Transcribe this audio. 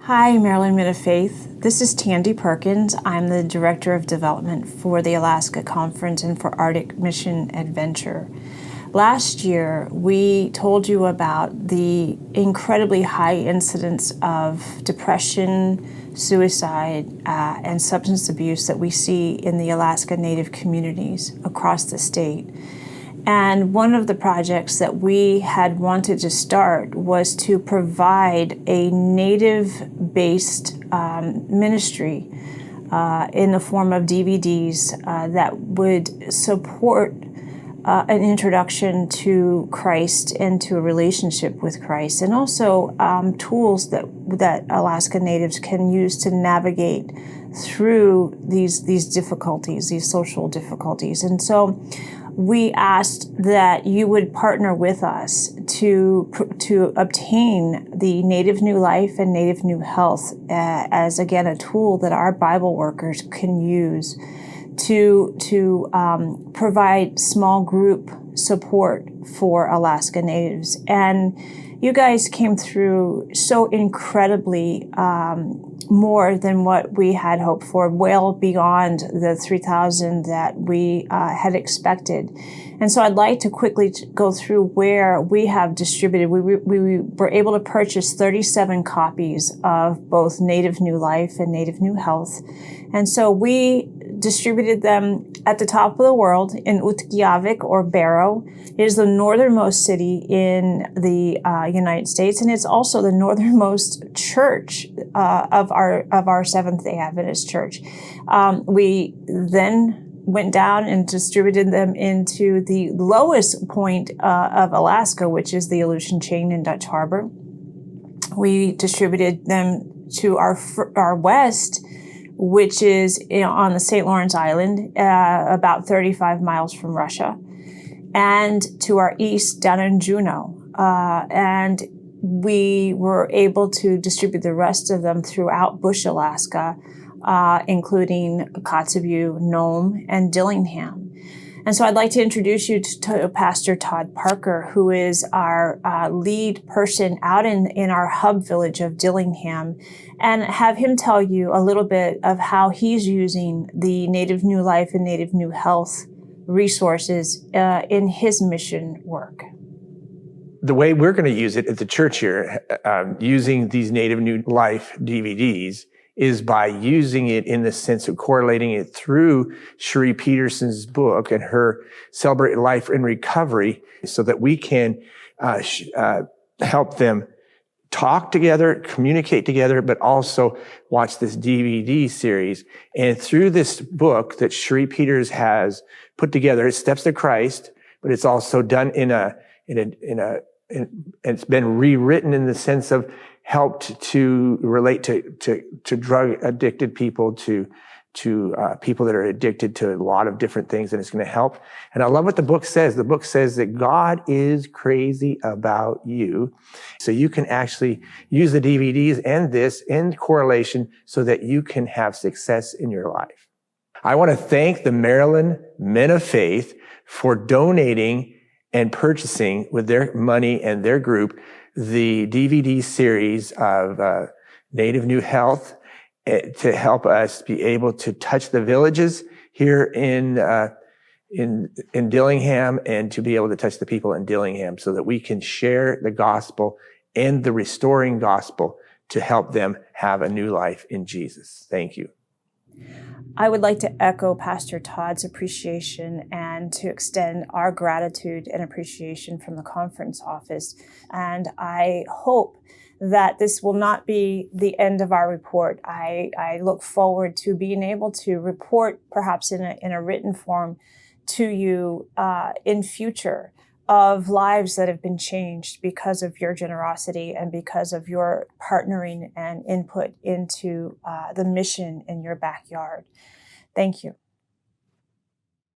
Hi, Maryland Men of Faith. This is Tandy Perkins. I'm the Director of Development for the Alaska Conference and for Arctic Mission Adventure. Last year, we told you about the incredibly high incidence of depression, suicide, and substance abuse that we see in the Alaska Native communities across the state. And one of the projects that we had wanted to start was to provide a Native-based ministry in the form of DVDs that would support an introduction to Christ and to a relationship with Christ, and also tools that Alaska Natives can use to navigate through these difficulties, these social difficulties. And so we asked that you would partner with us to obtain the Native New Life and Native New Health as, again, a tool that our Bible workers can use to provide small group support for Alaska Natives. And you guys came through so incredibly more than what we had hoped for, well beyond the 3,000 that we had expected. And so I'd like to quickly go through where we have distributed. We were able to purchase 37 copies of both Native New Life and Native New Health. And so we distributed them at the top of the world in Utqiagvik, or Barrow. It is the northernmost city in the United States, and it's also the northernmost church of our Seventh-day Adventist Church. We then went down and distributed them into the lowest point of Alaska, which is the Aleutian Chain in Dutch Harbor. We distributed them to our west, which is on the St. Lawrence Island, about 35 miles from Russia, and to our east down in Juneau. And we were able to distribute the rest of them throughout Bush, Alaska, including Kotzebue, Nome, and Dillingham. And so I'd like to introduce you to Pastor Todd Parker, who is our lead person out in our hub village of Dillingham, and have him tell you a little bit of how he's using the Native New Life and Native New Health resources in his mission work. The way we're going to use it at the church here, using these Native New Life DVDs, is by using it in the sense of correlating it through Cherie Peterson's book and her Celebrate Life in Recovery, so that we can help them talk together, communicate together, but also watch this DVD series. And through this book that Cherie Peters has put together, it's Steps to Christ, but it's also done it's been rewritten in the sense of helped to relate to drug addicted people, to people that are addicted to a lot of different things, and it's going to help. And I love what the book says. The book says that God is crazy about you. So you can actually use the DVDs and this in correlation so that you can have success in your life. I want to thank the Maryland Men of Faith for donating and purchasing with their money and their group the DVD series of Native New Health to help us be able to touch the villages here in Dillingham, and to be able to touch the people in Dillingham, so that we can share the gospel and the restoring gospel to help them have a new life in Jesus. Thank you. I would like to echo Pastor Todd's appreciation and to extend our gratitude and appreciation from the conference office. And I hope that this will not be the end of our report. I look forward to being able to report, perhaps in a written form, to you in future, of lives that have been changed because of your generosity and because of your partnering and input into the mission in your backyard. Thank you.